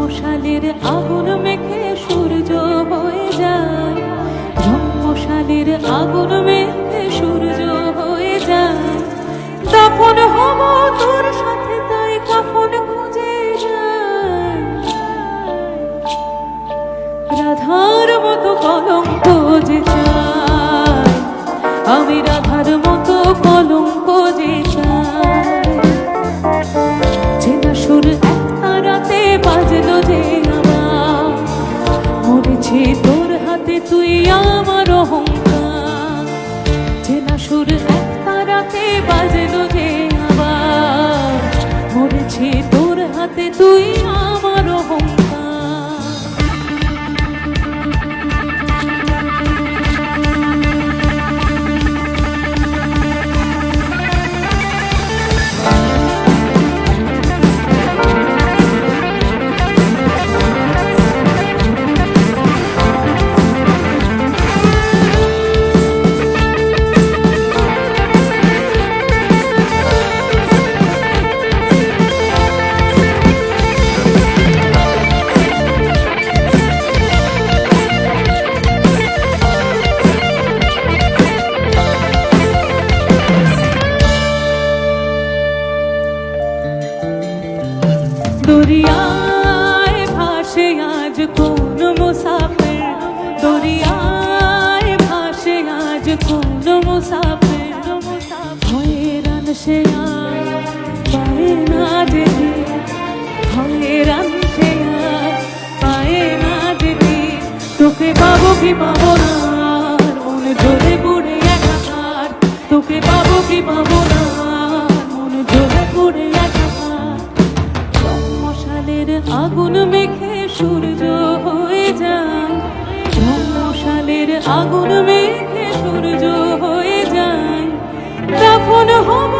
মশালের আগুন মেখে সূর্য হয়ে যায়, মশালের আগুন মেখে সূর্য হয়ে যায়। তখন হব তোর সাথে তাই কখন খুঁজে যায়, রাধার মতো কলঙ্ক যে চাই, আমি রাধার মতো কলঙ্ক যে চাই। চেনা সুর একটা রাতে বাজলো যে আমার, মরেছি তোর হাতে তুই আমার অহংকার। চেনা সুর একটা রাতে বাজলো যে আবার, মরেছি তোর হাতে তুই আমার অহংকার। দরিয়ায় ভাসে আজ কোন মুসাফির, দরিয়ায় ভাসে আজ কোন মুসাফির। হয়রান সে আজ পায়ে না যেতে, হয়রান সে আজ পায়ে না যেতে। তোকে পাবো কি পাবো না মন জ্বলে পুড়ে একাকার, তোকে পাবো কি পাবো না মন জ্বলে পুড়ে একাকার। মশালের আগুন মেখে সূর্য হয়ে যায়, মশালের আগুন মেখে সূর্য হয়ে যায়। তখন হব